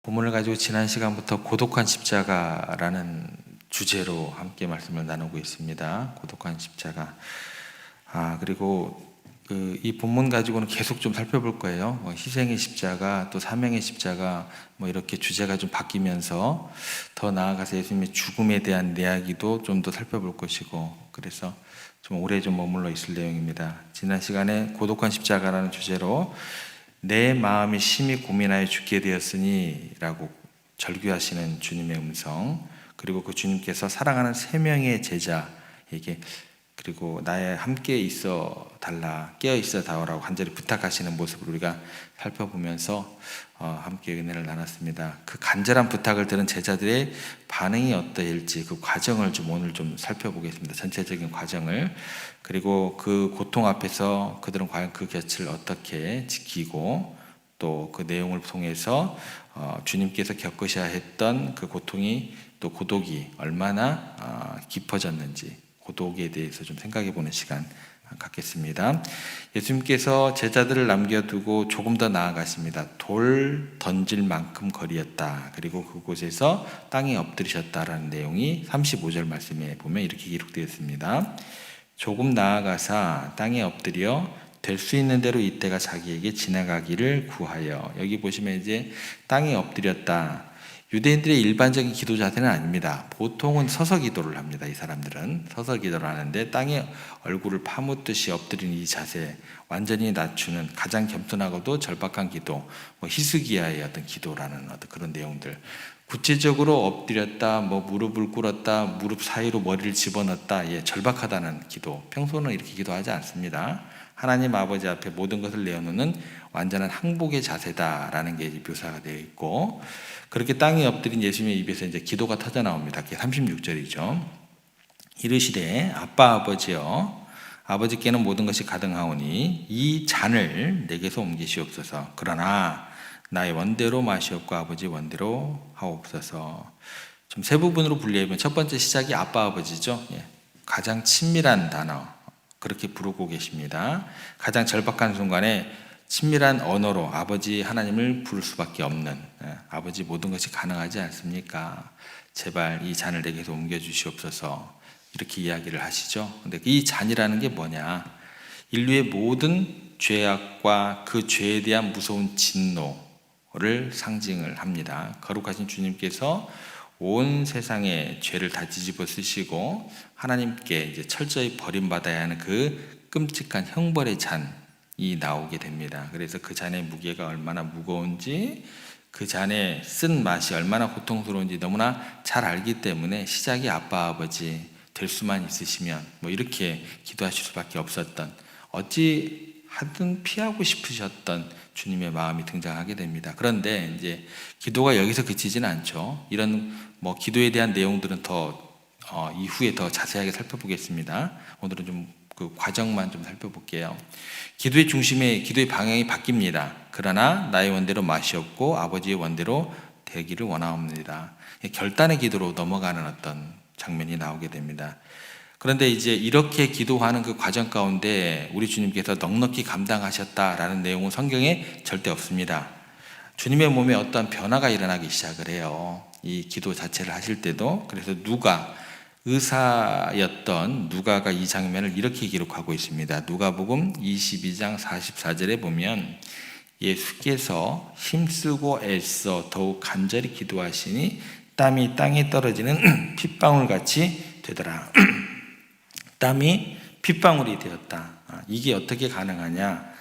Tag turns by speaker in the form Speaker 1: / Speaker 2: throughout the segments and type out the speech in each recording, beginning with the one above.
Speaker 1: 본문을 가지고 지난 시간부터 고독한 십자가라는 주제로 함께 말씀을 나누고 있습니다. 고독한 십자가. 그리고 이 본문 가지고는 계속 좀 살펴볼 거예요. 희생의 십자가, 또 사명의 십자가, 이렇게 주제가 좀 바뀌면서 더 나아가서 예수님의 죽음에 대한 이야기도 좀 더 살펴볼 것이고, 그래서 좀 오래 좀 머물러 있을 내용입니다. 지난 시간에 고독한 십자가라는 주제로 내 마음이 심히 고민하여 죽게 되었으니 라고 절규하시는 주님의 음성, 그리고 그 주님께서 사랑하는 세 명의 제자에게 그리고 나에 함께 있어 달라, 깨어 있어 다오라고 간절히 부탁하시는 모습을 우리가 살펴보면서 함께 은혜를 나눴습니다. 그 간절한 부탁을 들은 제자들의 반응이 어떠할지 그 과정을 좀 오늘 좀 살펴보겠습니다. 전체적인 과정을. 그리고 그 고통 앞에서 그들은 과연 그 곁을 어떻게 지키고, 또 그 내용을 통해서 주님께서 겪으셔야 했던 그 고통이, 또 고독이 얼마나 깊어졌는지, 고독에 대해서 좀 생각해 보는 시간 갖겠습니다. 예수님께서 제자들을 남겨두고 조금 더 나아가십니다. 돌 던질 만큼 거리였다. 그리고 그곳에서 땅에 엎드리셨다라는 내용이 35절 말씀에 보면 이렇게 기록되어 있습니다. 조금 나아가사 땅에 엎드려 될 수 있는 대로 이때가 자기에게 지나가기를 구하여. 여기 보시면 이제 땅에 엎드렸다. 유대인들의 일반적인 기도 자세는 아닙니다. 보통은 서서 기도를 합니다. 이 사람들은 서서 기도를 하는데 땅에 얼굴을 파묻듯이 엎드리는 이 자세, 완전히 낮추는 가장 겸손하고도 절박한 기도, 히스기야의 어떤 기도라는 어떤 그런 내용들. 구체적으로 엎드렸다, 무릎을 꿇었다, 무릎 사이로 머리를 집어넣었다, 절박하다는 기도. 평소는 이렇게 기도하지 않습니다. 하나님 아버지 앞에 모든 것을 내어놓는 완전한 항복의 자세다라는 게 묘사가 되어 있고, 그렇게 땅에 엎드린 예수님의 입에서 이제 기도가 터져 나옵니다. 그게 36절이죠. 이르시되 아빠 아버지여, 아버지께는 모든 것이 가능하오니 이 잔을 내게서 옮기시옵소서. 그러나 나의 원대로 마시옵고 아버지 원대로 하옵소서. 좀 세 부분으로 분류해보면 첫 번째 시작이 아빠 아버지죠. 가장 친밀한 단어, 그렇게 부르고 계십니다. 가장 절박한 순간에 친밀한 언어로 아버지 하나님을 부를 수밖에 없는, 아버지 모든 것이 가능하지 않습니까? 제발 이 잔을 내게서 옮겨주시옵소서. 이렇게 이야기를 하시죠. 근데 이 잔이라는 게 뭐냐? 인류의 모든 죄악과 그 죄에 대한 무서운 진노를 상징을 합니다. 거룩하신 주님께서 온 세상의 죄를 다 뒤집어 쓰시고 하나님께 이제 철저히 버림받아야 하는 그 끔찍한 형벌의 잔이 나오게 됩니다. 그래서 그 잔의 무게가 얼마나 무거운지, 그 잔의 쓴 맛이 얼마나 고통스러운지 너무나 잘 알기 때문에 시작이 아빠 아버지 될 수만 있으시면 이렇게 기도하실 수밖에 없었던, 어찌 하든 피하고 싶으셨던 주님의 마음이 등장하게 됩니다. 그런데 이제 기도가 여기서 그치지는 않죠. 이런 기도에 대한 내용들은 더 이후에 더 자세하게 살펴보겠습니다. 오늘은 좀 그 과정만 좀 살펴볼게요. 기도의 중심에, 기도의 방향이 바뀝니다. 그러나 나의 원대로 마시옵고 아버지의 원대로 되기를 원하옵니다. 결단의 기도로 넘어가는 어떤 장면이 나오게 됩니다. 그런데 이제 이렇게 기도하는 그 과정 가운데 우리 주님께서 넉넉히 감당하셨다라는 내용은 성경에 절대 없습니다. 주님의 몸에 어떤 변화가 일어나기 시작을 해요. 이 기도 자체를 하실 때도. 그래서 의사였던 누가가 이 장면을 이렇게 기록하고 있습니다. 누가복음 22장 44절에 보면 예수께서 힘쓰고 애써 더욱 간절히 기도하시니 땀이 땅에 떨어지는 핏방울같이 되더라. 땀이 핏방울이 되었다. 이게 어떻게 가능하냐?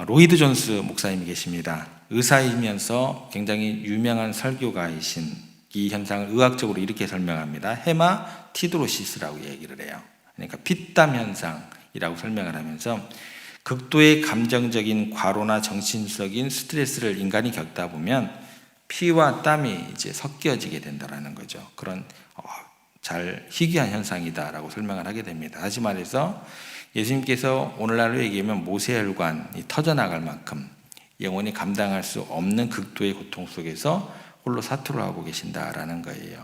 Speaker 1: 로이드 존스 목사님이 계십니다. 의사이면서 굉장히 유명한 설교가이신 이 현상을 의학적으로 이렇게 설명합니다. 헤마티드로시스라고 얘기를 해요. 그러니까 피땀 현상이라고 설명을 하면서 극도의 감정적인 과로나 정신적인 스트레스를 인간이 겪다 보면 피와 땀이 이제 섞여지게 된다는 거죠. 그런 잘 희귀한 현상이다라고 설명을 하게 됩니다. 다시 말해서 예수님께서 오늘날로 얘기하면 모세혈관이 터져나갈 만큼 영원히 감당할 수 없는 극도의 고통 속에서 홀로 사투를 하고 계신다라는 거예요.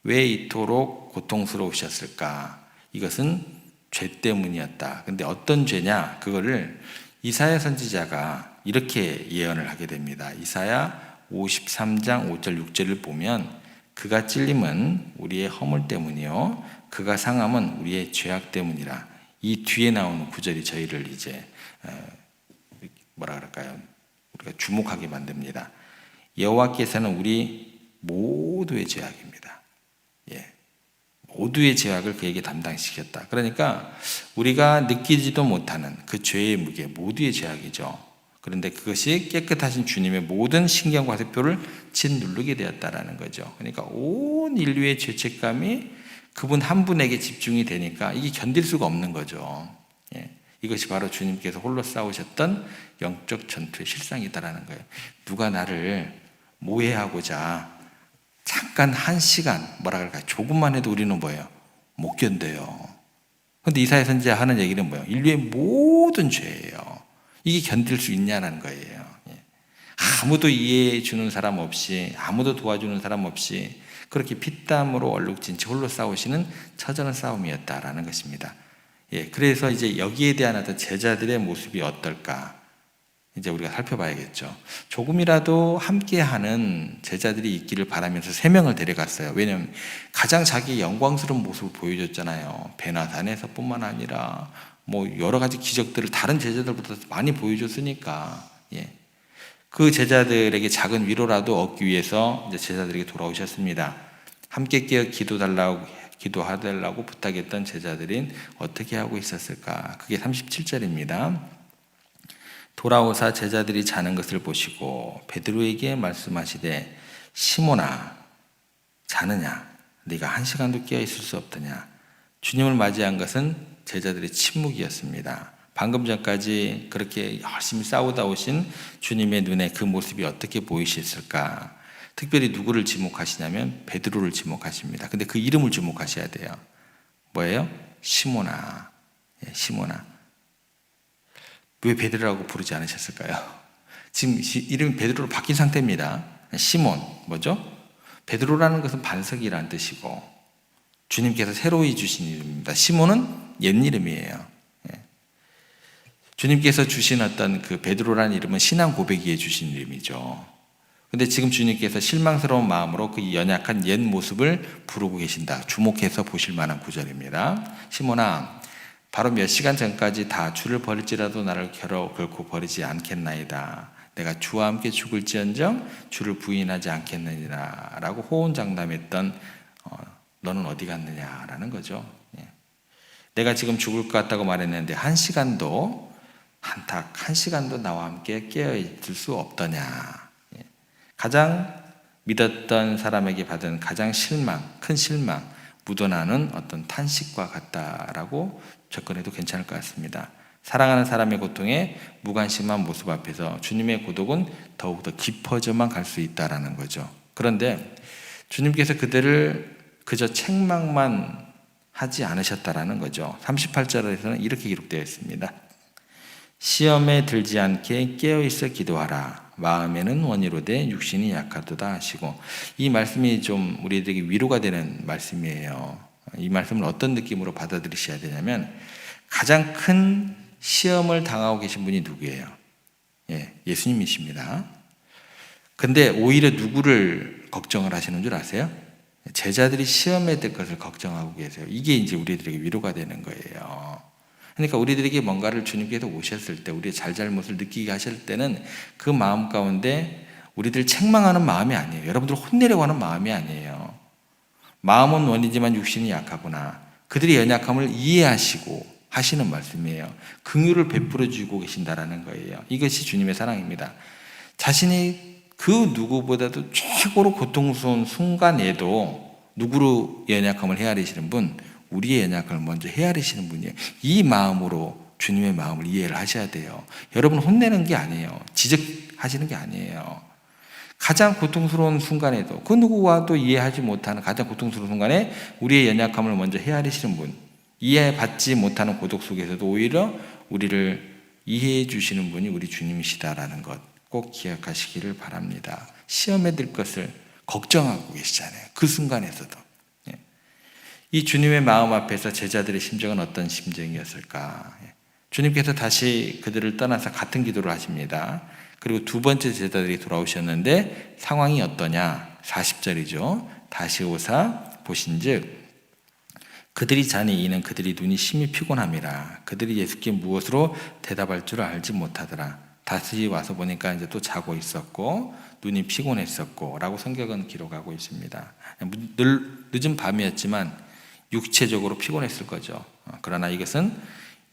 Speaker 1: 왜 이토록 고통스러우셨을까? 이것은 죄 때문이었다. 근데 어떤 죄냐? 그거를 이사야 선지자가 이렇게 예언을 하게 됩니다. 이사야 53장 5절 6절을 보면 그가 찔림은 우리의 허물 때문이요 그가 상함은 우리의 죄악 때문이라. 이 뒤에 나오는 구절이 저희를 이제 뭐라 그럴까요? 우리가 주목하게 만듭니다. 여호와께서는 우리 모두의 죄악입니다. 예. 모두의 죄악을 그에게 담당시켰다. 그러니까 우리가 느끼지도 못하는 그 죄의 무게, 모두의 죄악이죠. 그런데 그것이 깨끗하신 주님의 모든 신경과 세포를 짓누르게 되었다라는 거죠. 그러니까 온 인류의 죄책감이 그분 한 분에게 집중이 되니까 이게 견딜 수가 없는 거죠. 예. 이것이 바로 주님께서 홀로 싸우셨던 영적 전투의 실상이다라는 거예요. 누가 나를 모해하고자 잠깐 한 시간 뭐라 그럴까요? 조금만 해도 우리는 뭐예요? 못 견뎌요. 그런데 이사야 선지자 하는 얘기는 뭐예요? 인류의 모든 죄예요. 이게 견딜 수 있냐는 거예요. 아무도 이해해 주는 사람 없이, 아무도 도와주는 사람 없이 그렇게 피땀으로 얼룩진 채 홀로 싸우시는 처절한 싸움이었다라는 것입니다. 예, 그래서 이제 여기에 대한 어떤 제자들의 모습이 어떨까? 이제 우리가 살펴봐야겠죠. 조금이라도 함께하는 제자들이 있기를 바라면서 3명을 데려갔어요. 왜냐하면 가장 자기 영광스러운 모습을 보여줬잖아요. 배나 산에서뿐만 아니라 뭐 여러 가지 기적들을 다른 제자들보다 많이 보여줬으니까. 예. 그 제자들에게 작은 위로라도 얻기 위해서 이제 제자들에게 돌아오셨습니다. 함께 깨어 기도하달라고 부탁했던 제자들인 어떻게 하고 있었을까? 그게 37절입니다. 돌아오사 제자들이 자는 것을 보시고 베드로에게 말씀하시되 시몬아 자느냐? 네가 1시간도 깨어 있을 수 없더냐? 주님을 맞이한 것은 제자들의 침묵이었습니다. 방금 전까지 그렇게 열심히 싸우다 오신 주님의 눈에 그 모습이 어떻게 보이셨을까? 특별히 누구를 지목하시냐면 베드로를 지목하십니다. 근데 그 이름을 주목하셔야 돼요. 뭐예요? 시몬아. 예, 시몬아. 왜 베드로라고 부르지 않으셨을까요? 지금 이름이 베드로로 바뀐 상태입니다. 시몬, 뭐죠? 베드로라는 것은 반석이라는 뜻이고 주님께서 새로이 주신 이름입니다. 시몬은 옛 이름이에요. 예. 주님께서 주신 어떤 그 베드로라는 이름은 신앙 고백위에 주신 이름이죠. 근데 지금 주님께서 실망스러운 마음으로 그 연약한 옛 모습을 부르고 계신다. 주목해서 보실 만한 구절입니다. 시몬아, 바로 몇 시간 전까지 다 주를 버릴지라도 나를 결코 버리지 않겠나이다. 내가 주와 함께 죽을지언정 주를 부인하지 않겠느니라 라고 호언장담했던 너는 어디 갔느냐라는 거죠. 예. 내가 지금 죽을 것 같다고 말했는데 한 시간도 나와 함께 깨어있을 수 없더냐. 예. 가장 믿었던 사람에게 받은 가장 큰 실망, 묻어나는 어떤 탄식과 같다라고 접근해도 괜찮을 것 같습니다. 사랑하는 사람의 고통에 무관심한 모습 앞에서 주님의 고독은 더욱더 깊어져만 갈 수 있다라는 거죠. 그런데 주님께서 그들을 그저 책망만 하지 않으셨다라는 거죠. 38절에서는 이렇게 기록되어 있습니다. 시험에 들지 않게 깨어있어 기도하라. 마음에는 원이로되 육신이 약하도다 하시고, 이 말씀이 좀 우리에게 위로가 되는 말씀이에요. 이 말씀을 어떤 느낌으로 받아들이셔야 되냐면 가장 큰 시험을 당하고 계신 분이 누구예요? 예, 예수님이십니다. 근데 오히려 누구를 걱정을 하시는 줄 아세요? 제자들이 시험에 들 것을 걱정하고 계세요. 이게 이제 우리들에게 위로가 되는 거예요. 그러니까 우리들에게 뭔가를 주님께서 오셨을 때 우리의 잘잘못을 느끼게 하실 때는 그 마음 가운데 우리들 책망하는 마음이 아니에요. 여러분들 혼내려고 하는 마음이 아니에요. 마음은 원이지만 육신이 약하구나. 그들의 연약함을 이해하시고 하시는 말씀이에요. 긍휼을 베풀어 주고 계신다라는 거예요. 이것이 주님의 사랑입니다. 자신이 그 누구보다도 최고로 고통스러운 순간에도 누구로 연약함을 헤아리시는 분, 우리의 연약함을 먼저 헤아리시는 분이에요. 이 마음으로 주님의 마음을 이해를 하셔야 돼요. 여러분 혼내는 게 아니에요. 지적하시는 게 아니에요. 가장 고통스러운 순간에도 그 누구와도 이해하지 못하는 가장 고통스러운 순간에 우리의 연약함을 먼저 헤아리시는 분, 이해받지 못하는 고독 속에서도 오히려 우리를 이해해 주시는 분이 우리 주님이시다라는 것 꼭 기억하시기를 바랍니다. 시험에 들 것을 걱정하고 계시잖아요. 그 순간에서도. 이 주님의 마음 앞에서 제자들의 심정은 어떤 심정이었을까? 주님께서 다시 그들을 떠나서 같은 기도를 하십니다. 그리고 두 번째 제자들이 돌아오셨는데 상황이 어떠냐? 40절이죠. 다시 오사 보신즉 그들이 자니 이는 그들이 눈이 심히 피곤함이라. 그들이 예수께 무엇으로 대답할 줄 알지 못하더라. 다시 와서 보니까 이제 또 자고 있었고 눈이 피곤했었고 라고 성경은 기록하고 있습니다. 늦은 밤이었지만 육체적으로 피곤했을 거죠. 그러나 이것은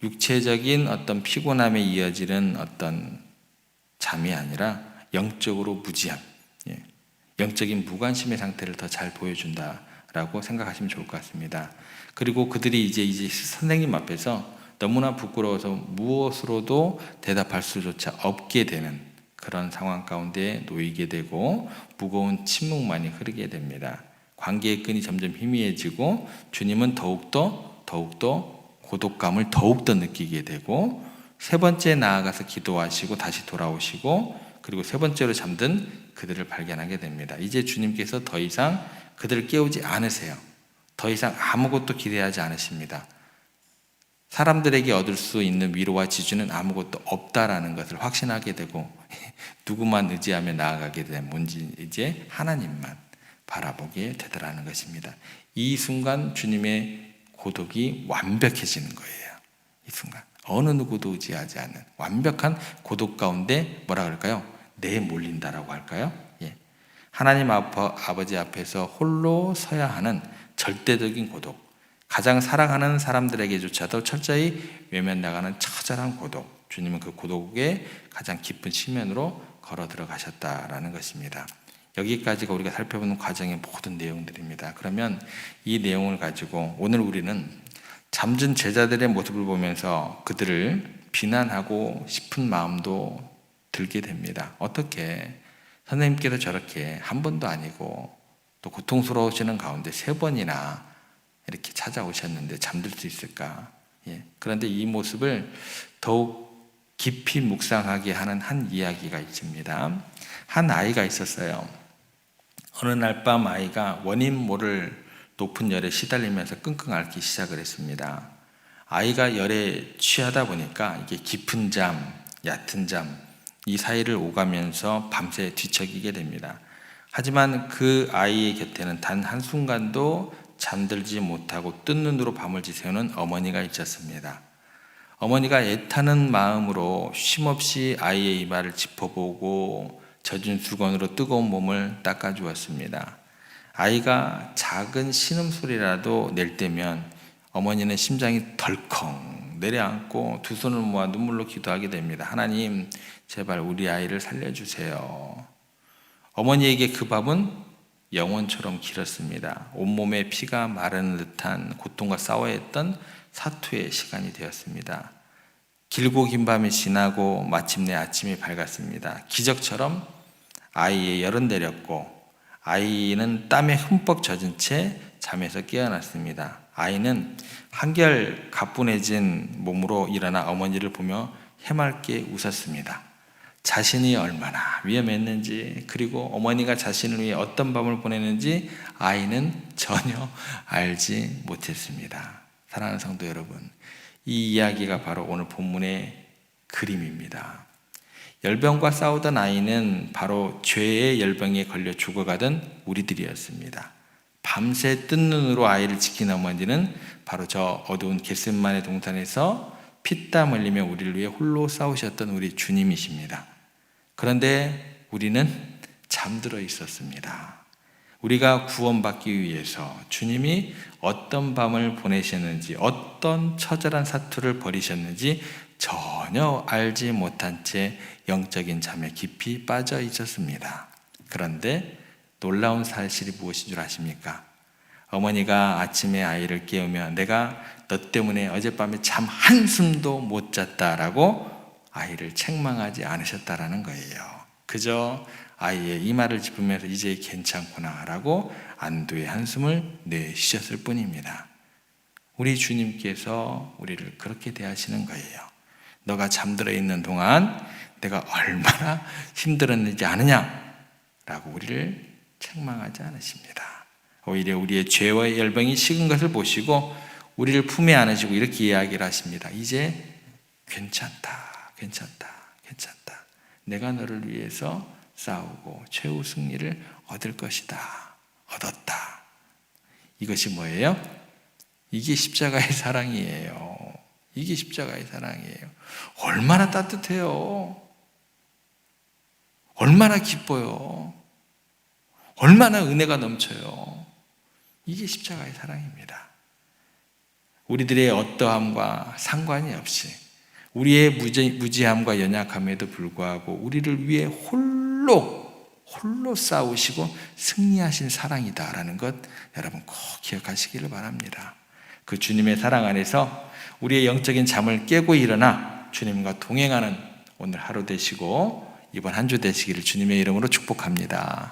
Speaker 1: 육체적인 어떤 피곤함에 이어지는 어떤 잠이 아니라 영적으로 무지함, 영적인 무관심의 상태를 더 잘 보여준다라고 생각하시면 좋을 것 같습니다. 그리고 그들이 이제 선생님 앞에서 너무나 부끄러워서 무엇으로도 대답할 수조차 없게 되는 그런 상황 가운데 놓이게 되고 무거운 침묵만이 흐르게 됩니다. 관계의 끈이 점점 희미해지고 주님은 더욱더 고독감을 더욱더 느끼게 되고 세 번째 나아가서 기도하시고 다시 돌아오시고 그리고 세 번째로 잠든 그들을 발견하게 됩니다. 이제 주님께서 더 이상 그들을 깨우지 않으세요. 더 이상 아무것도 기대하지 않으십니다. 사람들에게 얻을 수 있는 위로와 지주는 아무것도 없다라는 것을 확신하게 되고 누구만 의지하며 나아가게 되면 뭔지 이제 하나님만 바라보게 되더라는 것입니다. 이 순간 주님의 고독이 완벽해지는 거예요. 이 순간 어느 누구도 의지하지 않는 완벽한 고독 가운데 뭐라 그럴까요? 내몰린다라고 할까요? 하나님 아버지 앞에서 홀로 서야 하는 절대적인 고독, 가장 사랑하는 사람들에게조차도 철저히 외면나가는 처절한 고독, 주님은 그 고독의 가장 깊은 실면으로 걸어 들어가셨다라는 것입니다. 여기까지가 우리가 살펴보는 과정의 모든 내용들입니다. 그러면 이 내용을 가지고 오늘 우리는 잠든 제자들의 모습을 보면서 그들을 비난하고 싶은 마음도 들게 됩니다. 어떻게 선생님께서 저렇게 한 번도 아니고 또 고통스러우시는 가운데 세 번이나 이렇게 찾아오셨는데 잠들 수 있을까? 그런데 이 모습을 더욱 깊이 묵상하게 하는 한 이야기가 있습니다. 한 아이가 있었어요. 어느 날 밤 아이가 원인 모를 높은 열에 시달리면서 끙끙 앓기 시작을 했습니다. 아이가 열에 취하다 보니까 이게 깊은 잠, 얕은 잠, 이 사이를 오가면서 밤새 뒤척이게 됩니다. 하지만 그 아이의 곁에는 단 한순간도 잠들지 못하고 뜬 눈으로 밤을 지새우는 어머니가 있었습니다. 어머니가 애타는 마음으로 쉼없이 아이의 이마를 짚어보고 젖은 수건으로 뜨거운 몸을 닦아주었습니다. 아이가 작은 신음소리라도 낼 때면 어머니는 심장이 덜컹 내려앉고 두 손을 모아 눈물로 기도하게 됩니다. 하나님, 제발 우리 아이를 살려주세요. 어머니에게 그 밤은 영원처럼 길었습니다. 온몸에 피가 마르는 듯한 고통과 싸워야 했던 사투의 시간이 되었습니다. 길고 긴 밤이 지나고 마침내 아침이 밝았습니다. 기적처럼 아이의 열은 내렸고 아이는 땀에 흠뻑 젖은 채 잠에서 깨어났습니다. 아이는 한결 가뿐해진 몸으로 일어나 어머니를 보며 해맑게 웃었습니다. 자신이 얼마나 위험했는지 그리고 어머니가 자신을 위해 어떤 밤을 보내는지 아이는 전혀 알지 못했습니다. 사랑하는 성도 여러분, 이 이야기가 바로 오늘 본문의 그림입니다. 열병과 싸우던 아이는 바로 죄의 열병에 걸려 죽어가던 우리들이었습니다. 밤새 뜬 눈으로 아이를 지킨 어머니는 바로 저 어두운 겟세마네 동산에서 피땀 흘리며 우리를 위해 홀로 싸우셨던 우리 주님이십니다. 그런데 우리는 잠들어 있었습니다. 우리가 구원받기 위해서 주님이 어떤 밤을 보내셨는지, 어떤 처절한 사투를 벌이셨는지 전혀 알지 못한 채 영적인 잠에 깊이 빠져 있었습니다. 그런데 놀라운 사실이 무엇인 줄 아십니까? 어머니가 아침에 아이를 깨우며 내가 너 때문에 어젯밤에 잠 한숨도 못 잤다라고 아이를 책망하지 않으셨다라는 거예요. 그저 아이의 이마를 짚으면서 이제 괜찮구나라고 안도의 한숨을 내쉬셨을 뿐입니다. 우리 주님께서 우리를 그렇게 대하시는 거예요. 너가 잠들어 있는 동안 내가 얼마나 힘들었는지 아느냐라고 우리를 책망하지 않으십니다. 오히려 우리의 죄와 열병이 식은 것을 보시고 우리를 품에 안으시고 이렇게 이야기를 하십니다. 이제 괜찮다, 괜찮다, 괜찮다. 내가 너를 위해서 싸우고 최후 승리를 얻을 것이다. 얻었다. 이것이 뭐예요? 이게 십자가의 사랑이에요. 이게 십자가의 사랑이에요. 얼마나 따뜻해요. 얼마나 기뻐요. 얼마나 은혜가 넘쳐요. 이게 십자가의 사랑입니다. 우리들의 어떠함과 상관이 없이 우리의 무지함과 연약함에도 불구하고 우리를 위해 홀로 싸우시고 승리하신 사랑이다라는 것 여러분 꼭 기억하시기를 바랍니다. 그 주님의 사랑 안에서 우리의 영적인 잠을 깨고 일어나 주님과 동행하는 오늘 하루 되시고 이번 한 주 되시기를 주님의 이름으로 축복합니다.